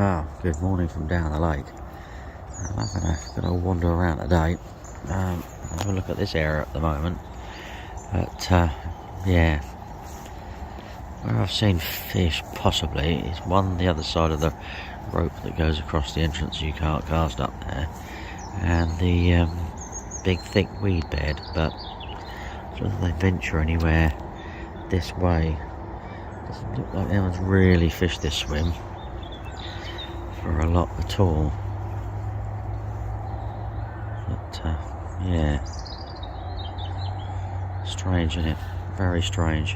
Good morning from down the lake. I'm having a good old wander around today. Have a look at this area at the moment. But yeah, where I've seen fish possibly is one the other side of the rope that goes across the entrance you can't cast up there, and the big thick weed bed. But whether they venture anywhere this way, doesn't look like anyone's really fished this swim for a lot at all. But yeah, strange, isn't it? Very strange.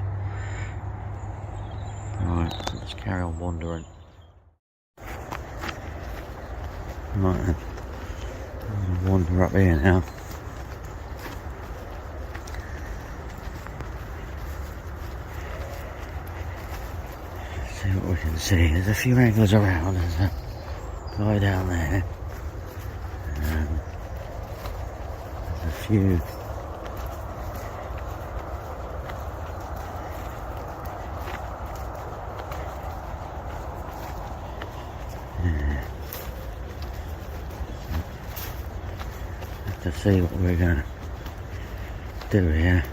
Right, let's carry on wandering. Right then, I'm gonna wander up here now. See what we can see. There's a few anglers around. There's a guy down there. There's a few. Yeah. Have to see what we're going to do here.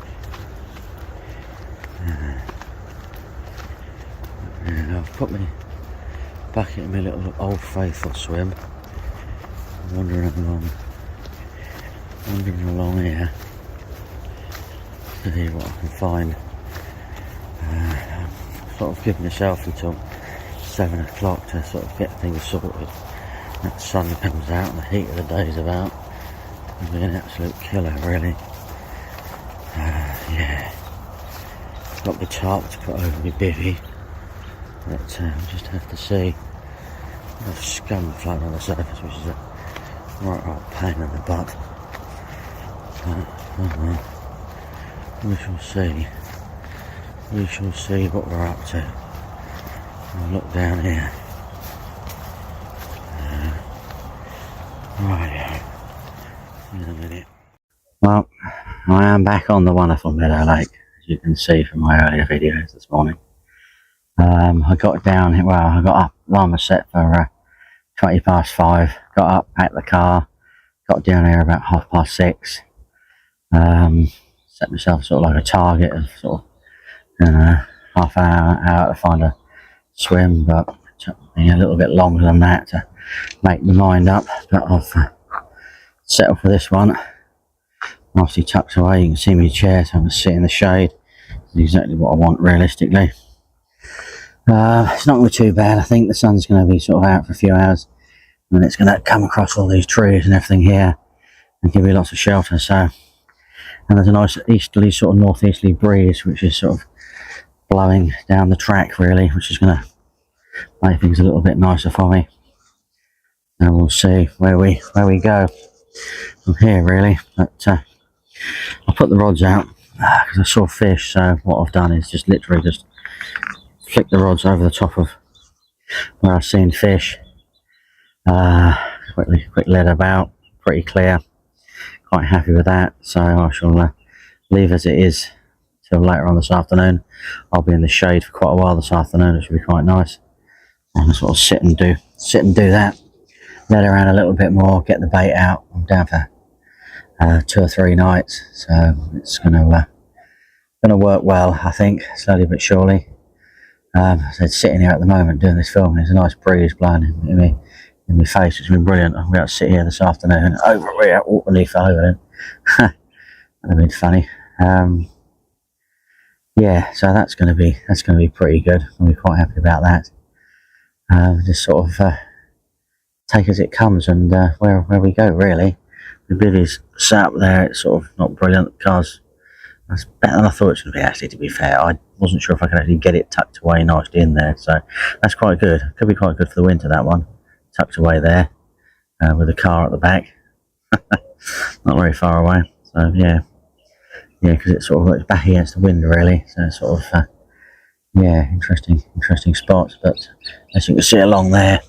And I've put my bucket in my little Old Faithful swim, wandering along here to see what I can find. I've sort of given myself until 7 o'clock to sort of get things sorted. That sun comes out and the heat of the day's about. It'll be an absolute killer, really. Yeah, got the tarp to put over my bivvy. But we'll just have to see. There's scum floating on the surface, which is a right old pain in the butt. But, well, we shall see. We shall see what we're up to. I'll look down here. Right, in a minute. Well, I am back on the wonderful Meadow Lake, as you can see from my earlier videos this morning. I got down here, well, I got up, alarm was set for 20 past 5, got up, packed the car, got down here about 6:30. Set myself sort of like a target of sort of half an hour out to find a swim, but it took me a little bit longer than that to make my mind up. But I've settled for this one. Nicely tucked away. You can see my chair, so I can sit in the shade. It's exactly what I want realistically. It's not going to be too bad. I think the sun's going to be sort of out for a few hours, and it's going to come across all these trees and everything here and give me lots of shelter. So, and there's a nice easterly, sort of northeasterly breeze which is sort of blowing down the track really, which is going to make things a little bit nicer for me. And we'll see where we go from here really. But I'll put the rods out because I saw fish, so what I've done is just literally just flick the rods over the top of where I've seen fish. Quick lead about, pretty clear, quite happy with that. So I shall leave as it is till later on this afternoon. I'll be in the shade for quite a while this afternoon, which will be quite nice. I'm sort of sit and do that, let around a little bit more, get the bait out. I'm down for 2 or 3 nights, so it's gonna work well, I think, slowly but surely. So sitting here at the moment doing this film, there's a nice breeze blowing in my face. It's been brilliant. I'm going to sit here this afternoon over here, underneath over then. That'd have been funny. Yeah, so that's going to be pretty good. I'll be quite happy about that. Just sort of take as it comes and where we go really. The bivvy's sat up there. It's sort of not brilliant. The car's that's better than I thought it was going to be, actually, to be fair. I wasn't sure if I could actually get it tucked away nicely in there, so that's quite good. Could be quite good for the winter, that one. Tucked away there, with the car at the back. Not very far away, so yeah, because it's sort of it's back against the wind, really, so it's sort of, yeah, interesting spots. But as you can see along there,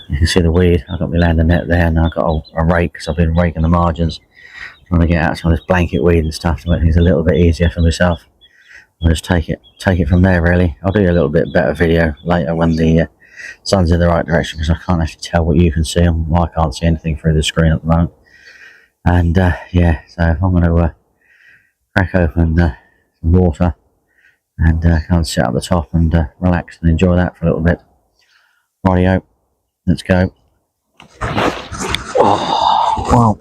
you can see the weed. I've got my landing net there, and I've got a rake, because I've been raking the margins, trying to get out some of this blanket weed and stuff to make things a little bit easier for myself. I'll just take it from there really. I'll do a little bit better video later when the sun's in the right direction, because I can't actually tell what you can see. I can't see anything through the screen at the moment. And yeah, so I'm going to crack open some water and go and sit up the top and relax and enjoy that for a little bit. Rightio, let's go. Oh, well,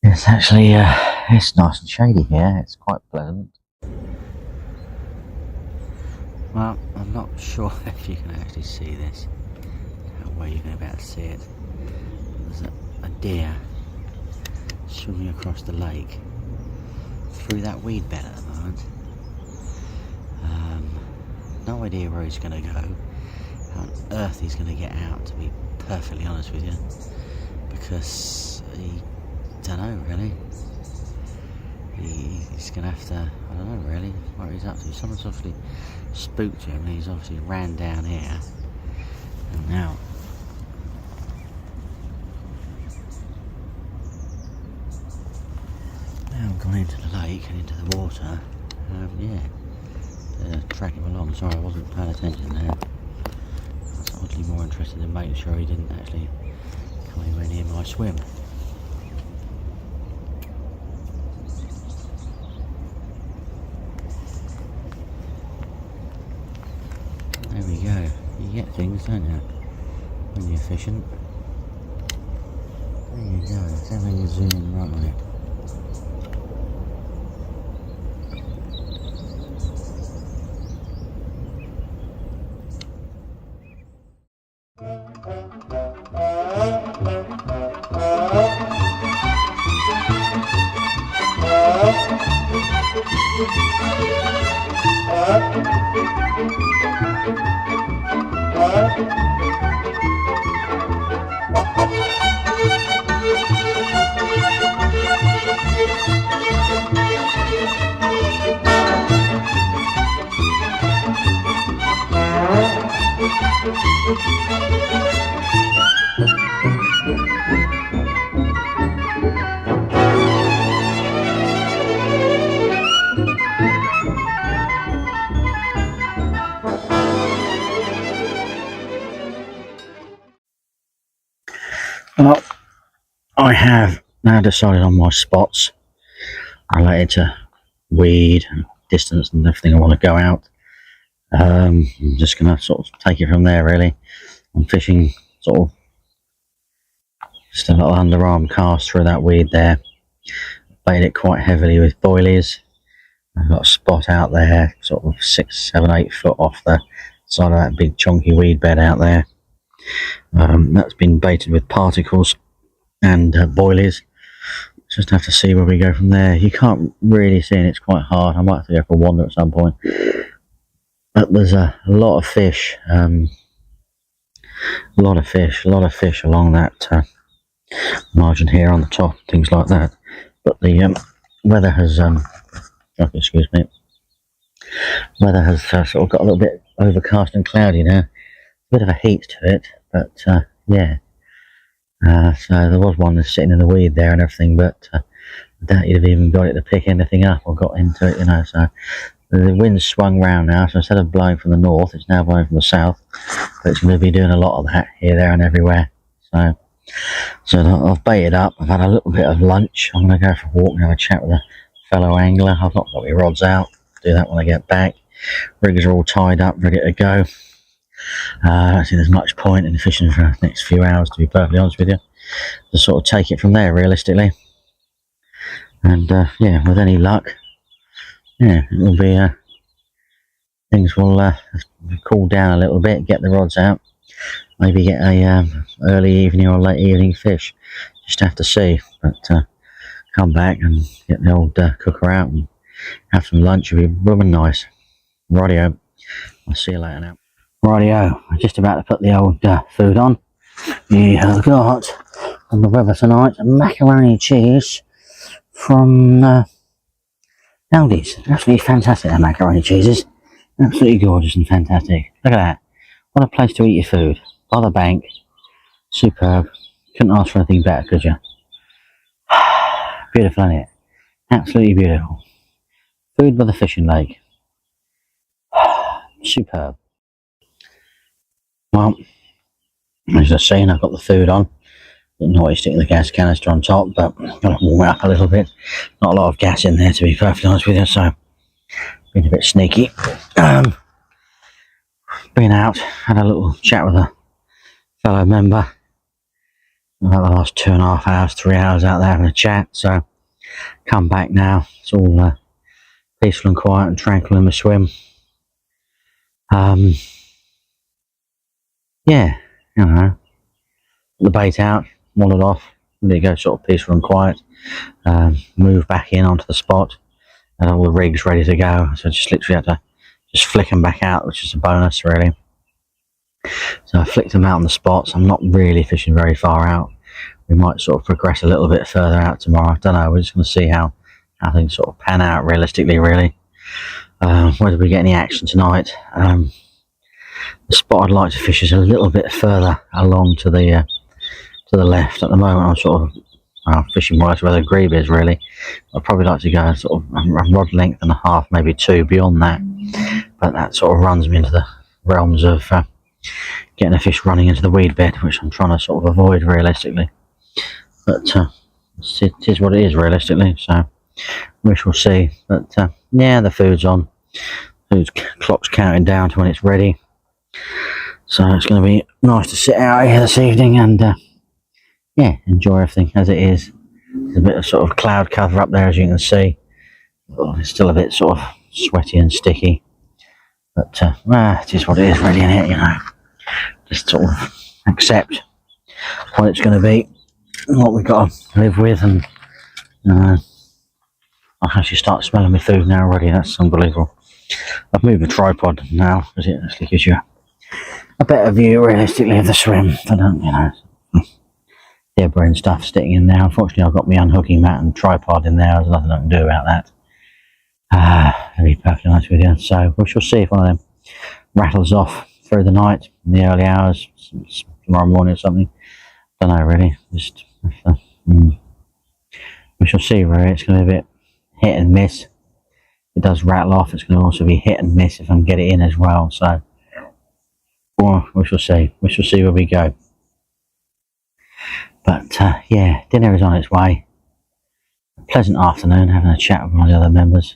it's actually it's nice and shady here. It's quite pleasant. Well, I'm not sure if you can actually see this, how well you're going to be able to see it. There's a deer swimming across the lake through that weed bed at the moment. No idea where he's going to go, how on earth he's going to get out, to be perfectly honest with you, because he don't know really. He's going to have to, I don't know really what he's up to. Someone's obviously spooked him, and he's obviously ran down here, and now I've gone into the lake and into the water. Yeah, track him along. Sorry, I wasn't paying attention there. I was oddly more interested in making sure he didn't actually come anywhere near my swim. There we go. You get things, don't you, when you're fishing? There you go. Let's have a zoom in right on it. Well, I have now decided on my spots related to weed and distance and everything I want to go out. I'm just going to sort of take it from there really. I'm fishing sort of just a little underarm cast through that weed there. Bait it quite heavily with boilies. I've got a spot out there sort of 6, 7, 8 foot off the side of that big chunky weed bed out there. That's been baited with particles and boilies. Just have to see where we go from there. You can't really see, and it's quite hard. I might have to go for a wander at some point. But there's a lot of fish, a lot of fish along that margin here on the top, things like that. But the weather has, excuse me, weather has sort of got a little bit overcast and cloudy now. A bit of a heat to it, but yeah. So there was one that's sitting in the weed there and everything, but I doubt you'd have even got it to pick anything up or got into it, you know. So the wind's swung round now, so instead of blowing from the north, it's now blowing from the south. But it's going to be doing a lot of that here, there, and everywhere. So I've baited up. I've had a little bit of lunch. I'm going to go for a walk and have a chat with a fellow angler. I've not got my rods out. Do that when I get back. Riggers are all tied up, ready to go. I don't think there's much point in fishing for the next few hours, to be perfectly honest with you. Just sort of take it from there, realistically. And yeah, with any luck, yeah, it'll be things will cool down a little bit. Get the rods out, maybe get a early evening or late evening fish. Just have to see. But come back and get the old cooker out and have some lunch. It'll be blooming nice. Rightio. I'll see you later now. Rightio, I'm just about to put the old food on. Yeah, I've got on the weather tonight macaroni cheese from Aldi's. Absolutely fantastic, that macaroni cheeses. Absolutely gorgeous and fantastic. Look at that. What a place to eat your food. By the bank. Superb. Couldn't ask for anything better, could you? Beautiful, isn't it? Absolutely beautiful. Food by the fishing lake. superb. Well, as I've seen, I've got the food on. Didn't know why sticking the gas canister on top, but I've got to warm it up a little bit. Not a lot of gas in there, to be perfectly honest with you, so been a bit sneaky. Been out, had a little chat with a fellow member about the last 2.5 hours, 3 hours out there having a chat, so come back now. It's all peaceful and quiet and tranquil in the swim. Yeah, you know, the bait out, walled off, let it go sort of peaceful and quiet. Move back in onto the spot, and all the rigs ready to go. So I just literally had to just flick them back out, which is a bonus, really. So I flicked them out on the spots. I'm not really fishing very far out. We might sort of progress a little bit further out tomorrow. I don't know. We're just going to see how things sort of pan out realistically, really. Whether we get any action tonight. The spot I'd like to fish is a little bit further along to the left. At the moment, I'm sort of fishing right where the grebe is, really. I'd probably like to go sort of a rod length and a half, maybe 2 beyond that. But that sort of runs me into the realms of getting a fish running into the weed bed, which I'm trying to sort of avoid realistically. But it is what it is realistically, so we shall see. But yeah, the food's on. Food's clock's counting down to when it's ready. So it's going to be nice to sit out here this evening and yeah, enjoy everything as it is. There's a bit of sort of cloud cover up there, as you can see. It's still a bit sort of sweaty and sticky. But it is what it is, really, innit, you know. Just sort of accept what it's going to be, what we've got to live with, and I can actually start smelling my food now already. That's unbelievable. I've moved the tripod now because it actually gives you a better view, realistically, of the swim. I don't, you know, debris and stuff sticking in there. Unfortunately, I've got my unhooking mat and tripod in there. There's nothing I can do about that. To be perfectly honest with you. So we shall see if one of them rattles off through the night in the early hours, tomorrow morning or something. Don't know, really. Just we shall see, really. It's going to be a bit hit and miss. It does rattle off. It's going to also be hit and miss if I can get it in as well. So well, we shall see. We shall see where we go. But yeah, dinner is on its way. A pleasant afternoon, having a chat with one of the other members.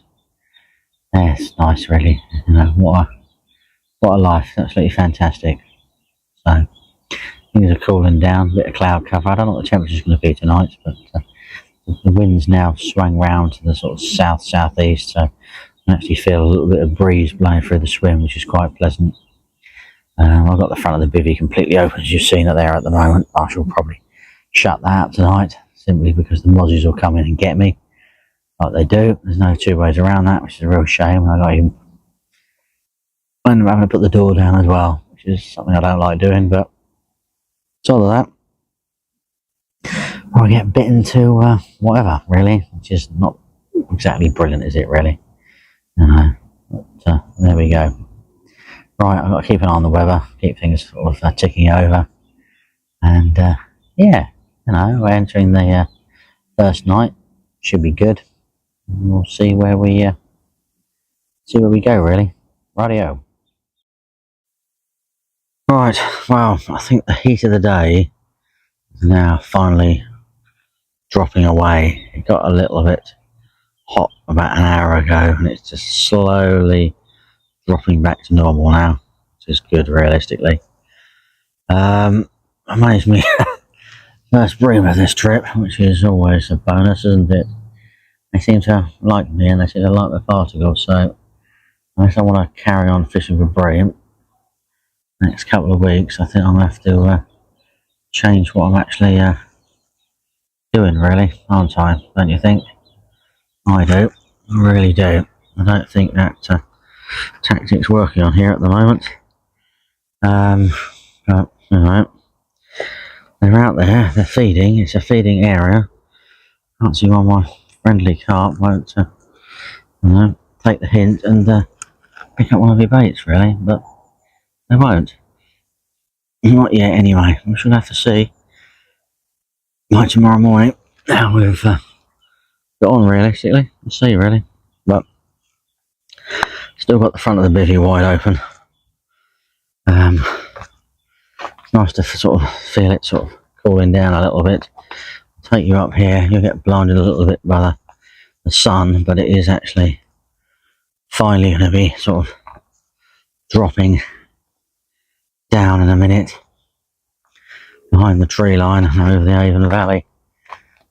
Yeah, it's nice, really. You know, what a life. Absolutely fantastic. So things are cooling down. A bit of cloud cover. I don't know what the temperature's going to be tonight, but the wind's now swung round to the sort of south-southeast, so I actually feel a little bit of breeze blowing through the swim, which is quite pleasant. I've got the front of the bivvy completely open, as you've seen it there at the moment. I shall probably shut that up tonight, simply because the mozzies will come in and get me, like they do. There's no two ways around that, which is a real shame. I got even I'm having to put the door down as well, which is something I don't like doing, but it's all of that. Or I get bitten to whatever, really, which is not exactly brilliant, is it, really? But there we go. Right, I've got to keep an eye on the weather, keep things sort of ticking over, and yeah, you know, we're entering the first night. Should be good. We'll see where we go, really. Rightio. Right, well, I think the heat of the day is now finally dropping away. It got a little bit hot about an hour ago, and it's just slowly dropping back to normal now, which is good, realistically. I managed my first bream of this trip, which is always a bonus, isn't it? They seem to like me, and they seem to like the particles, so unless I want to carry on fishing for bream the next couple of weeks, I think I'm going to have to change what I'm actually doing, really, aren't I? Don't you think? I do. I really do. I don't think that tactic's working on here at the moment. But, you know, they're out there, they're feeding, it's a feeding area. Can't see why my friendly carp won't, you know, take the hint and pick up one of your baits, really, but they won't. Not yet, anyway. We should have to see. Like tomorrow morning, how we've got on, realistically. We'll see, really. But still got the front of the bivvy wide open. nice to sort of feel it sort of cooling down a little bit. Take you up here, you'll get blinded a little bit by the sun, but it is actually finally going to be sort of dropping down in a minute behind the tree line and over the Avon Valley.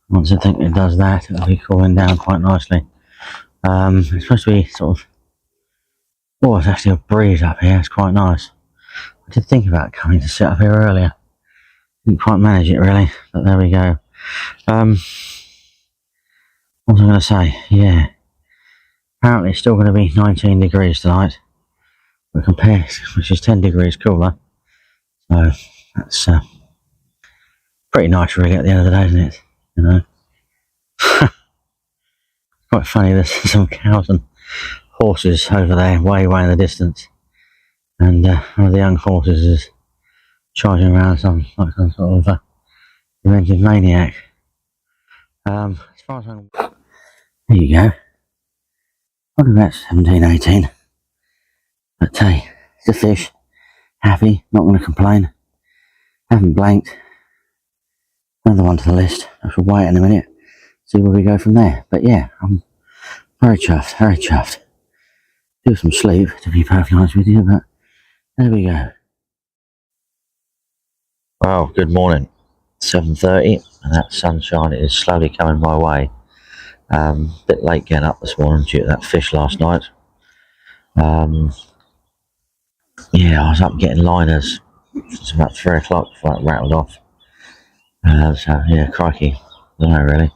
Once I think it does that, it'll be cooling down quite nicely. It's supposed to be sort of, oh, it's actually a breeze up here. It's quite nice. I did think about coming to sit up here earlier. Didn't quite manage it really, but there we go. What was I going to say? Yeah, apparently it's still going to be 19 degrees tonight, but compared, which is 10 degrees cooler. So that's pretty nice really at the end of the day, isn't it? You know, quite funny. There's some cows and horses over there, way in the distance, and one of the young horses is charging around some sort of demented maniac. As far as I'm, there you go. Probably about 17, 18. But hey, it's a fish. Happy, not going to complain. Haven't blanked. Another one to the list. I shall wait in a minute, see where we go from there. But yeah, I'm very chuffed, very chuffed. Do some sleep, to be perfectly honest with you, but there we go. Well, good morning. 7:30, and that sunshine is slowly coming my way. Bit late getting up this morning due to that fish last night. Yeah, I was up getting liners. It's about 3 o'clock before it rattled off. So yeah, crikey, I don't know really.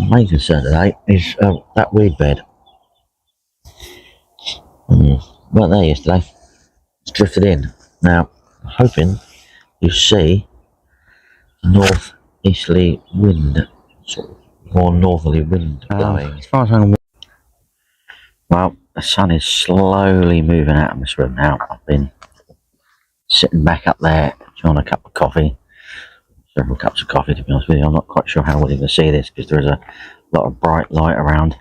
Main concern today is that weed bed. Weren't there yesterday. It's drifted in. Now, I'm hoping you see northeasterly wind, sort of more northerly wind blowing. As far as I'm aware, well, the sun is slowly moving out of this room now. I've been sitting back up there, enjoying a cup of coffee, several cups of coffee to be honest with you. I'm not quite sure how well you can see this because there is a lot of bright light around.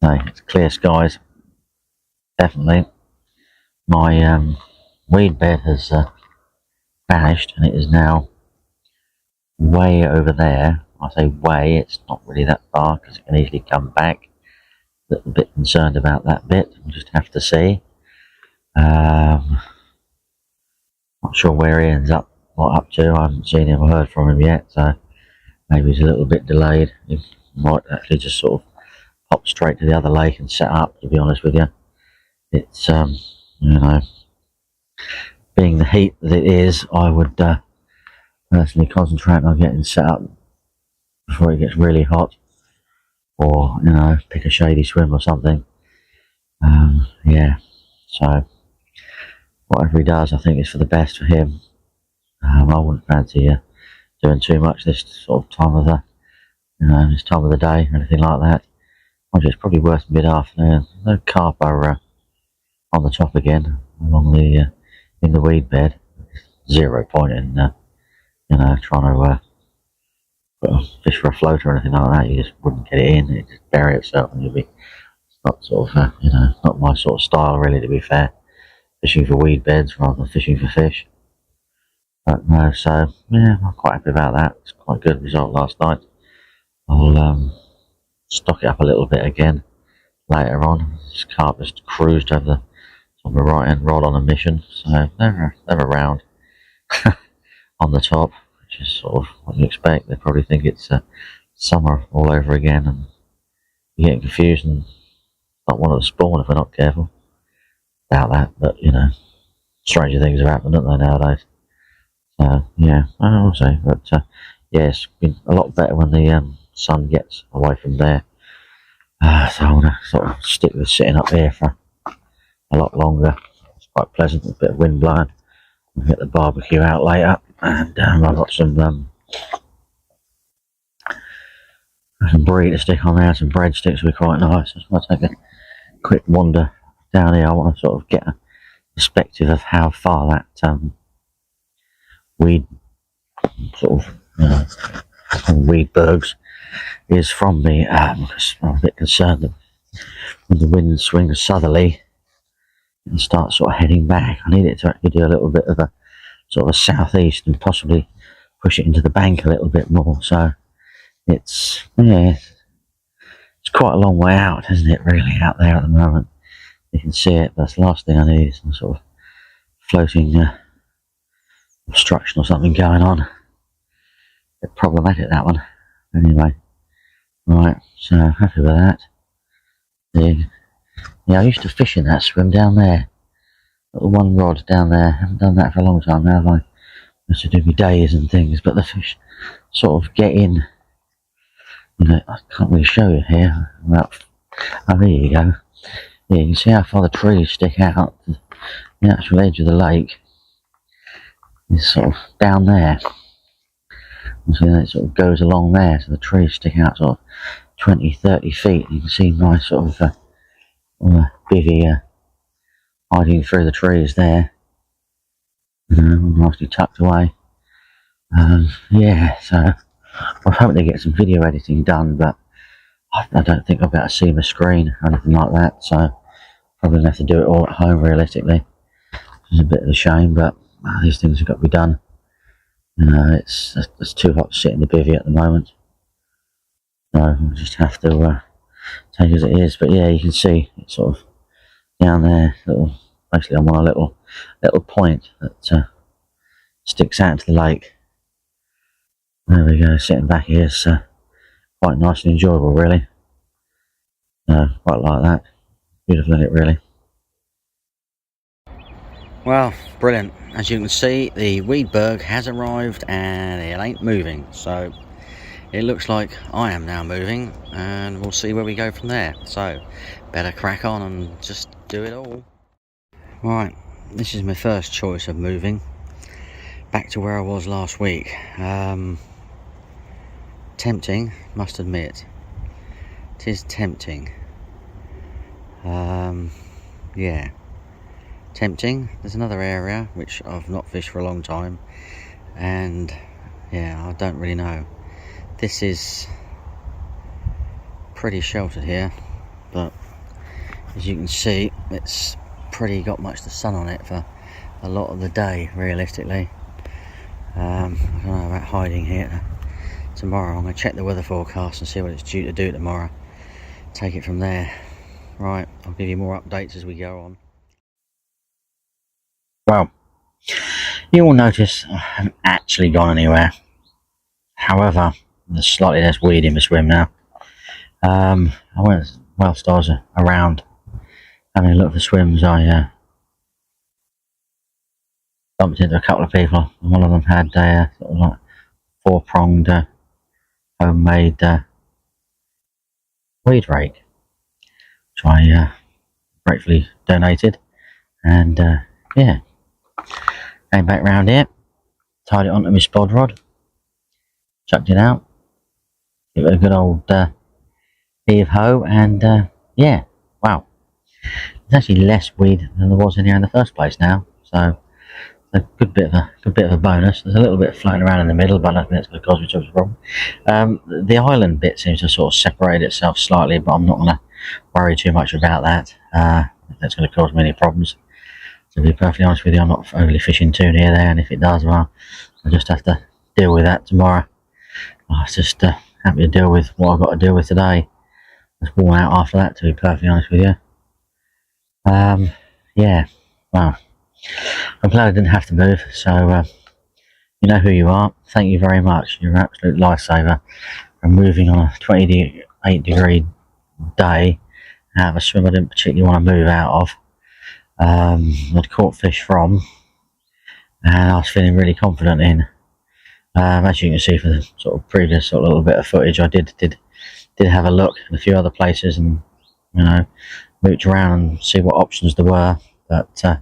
No, it's clear skies. Definitely. My weed bed has vanished and it is now way over there. I say way, it's not really that far because it can easily come back. A little bit concerned about that bit. We'll just have to see. Not sure where he ends up, what up to. I haven't seen him or heard from him yet, so maybe he's a little bit delayed. He might actually just sort of pop straight to the other lake and set up, to be honest with you. It's, you know, being the heat that it is, I would personally concentrate on getting set up before it gets really hot, or, you know, pick a shady swim or something. Yeah, so whatever he does, I think is for the best for him. I wouldn't fancy doing too much this sort of time of the, you know, this time of the day or anything like that. It's probably worth mid-afternoon. No carp are on the top again along the in the weed bed. Zero point in you know, trying to put a fish for a float or anything like that. You just wouldn't get it in. It just bury itself, and you'll be. It's not sort of you know, not my sort of style really, to be fair. Fishing for weed beds rather than fishing for fish. But no, so yeah, I'm quite happy about that. It's quite a good result last night. I'll stock it up a little bit again later on. This carp just cruised over the top of the right hand rod on a mission, so they're around on the top, which is sort of what you expect. They probably think it's summer all over again, and you're getting confused and not want to spawn if we're not careful. Doubt that, but you know, stranger things have happened, don't they, nowadays? So yeah, I'll say, but yeah, it's been a lot better when the sun gets away from there. So I want to sort of stick with sitting up here for a lot longer. It's quite pleasant, a bit of wind blowing. We'll get the barbecue out later, and I've got some burrito stick on there, some breadsticks will be quite nice. I just want to take a quick wander down here. I want to sort of get a perspective of how far that weed sort of weed bergs is from me, because I'm a bit concerned that when the wind swings southerly and starts sort of heading back. I need it to actually do a little bit of a sort of a southeast and possibly push it into the bank a little bit more. So it's, yeah, it's quite a long way out, isn't it, really, out there at the moment. You can see it, but that's the last thing I need is some sort of floating obstruction or something going on. A bit problematic, that one. Anyway, right, so happy with that. Yeah, I used to fish in that swim down there. Got the one rod down there. I haven't done that for a long time now. I used to do my days and things, but the fish sort of get in. You know, I can't really show you here. Well, oh, there you go. Yeah, you can see how far the trees stick out. The actual edge of the lake is sort of down there. And so then it sort of goes along there, so the trees stick out sort of 20, 30 feet. You can see nice sort of bivvy hiding through the trees there. Nicely tucked away. Yeah, so I'm hoping to get some video editing done, but I don't think I'll be able to see my screen or anything like that, so probably gonna have to do it all at home realistically. It's a bit of a shame, but these things have got to be done. It's too hot to sit in the bivvy at the moment, so I'll just have to take it as it is. But yeah, you can see it's sort of down there. Basically, I'm on a little point that sticks out into the lake. There we go. Sitting back here is quite nice and enjoyable, really. Quite like that. Beautiful, isn't it, really? Well, brilliant. As you can see, the Weedberg has arrived and it ain't moving. So it looks like I am now moving, and we'll see where we go from there. So better crack on and just do it all. Right, this is my first choice of moving back to where I was last week. Tempting, must admit. It is tempting. Yeah, tempting. There's another area which I've not fished for a long time, and yeah, I don't really know. This is pretty sheltered here, but as you can see, it's pretty got much the sun on it for a lot of the day, realistically. I don't know about hiding here tomorrow. I'm going to check the weather forecast and see what it's due to do tomorrow. Take it from there. Right, I'll give you more updates as we go on. Well, you will notice I haven't actually gone anywhere. However, there's slightly less weed in my swim now. I went, whilst I was around having a look for swims, I bumped into a couple of people, and one of them had a sort of like 4-pronged homemade weed rake, which I gratefully donated. And yeah, came back round here, tied it onto my spod rod, chucked it out, give it a good old heave ho, and yeah, wow, there's actually less weed than there was in here in the first place now, so a good bit of a bonus. There's a little bit floating around in the middle, but I don't think that's going to cause me too much problem. The island bit seems to sort of separate itself slightly, but I'm not going to worry too much about that. That's going to cause me any problems. To be perfectly honest with you, I'm not overly fishing too near there, and if it does, well, I'll just have to deal with that tomorrow. I was just happy to deal with what I've got to deal with today. I was worn out after that, to be perfectly honest with you. Yeah, wow. I'm glad I didn't have to move, so you know who you are. Thank you very much. You're an absolute lifesaver. I'm moving on a 28-degree day out of a swim I didn't particularly want to move out of. I'd caught fish from, and I was feeling really confident in. As you can see from the sort of previous sort of little bit of footage, I did have a look at a few other places and, you know, mooch around and see what options there were, but I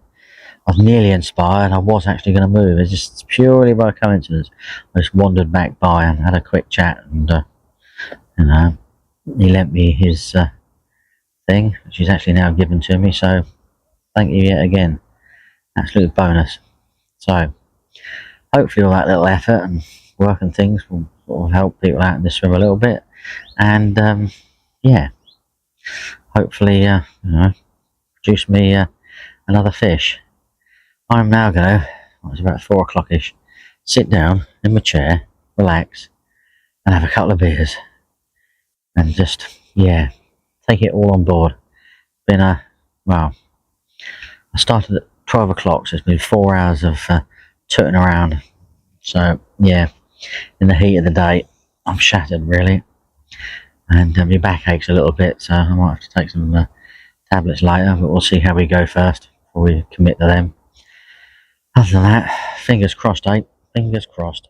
was nearly inspired. I was actually going to move. It's just purely by coincidence. I just wandered back by and had a quick chat, and you know, he lent me his thing, which he's actually now given to me. So thank you yet again. Absolute bonus. So hopefully all that little effort and working things will help people out in this swim a little bit, and yeah, hopefully, you know, produce me another fish. I'm now going to, it's about 4 o'clock-ish, sit down in my chair, relax, and have a couple of beers. And just, yeah, take it all on board. Been well, I started at 12 o'clock, so it's been 4 hours of tooting around. So, yeah, in the heat of the day, I'm shattered, really. And my back aches a little bit, so I might have to take some tablets later, but we'll see how we go first before we commit to them. Other than that, fingers crossed, eh? Fingers crossed.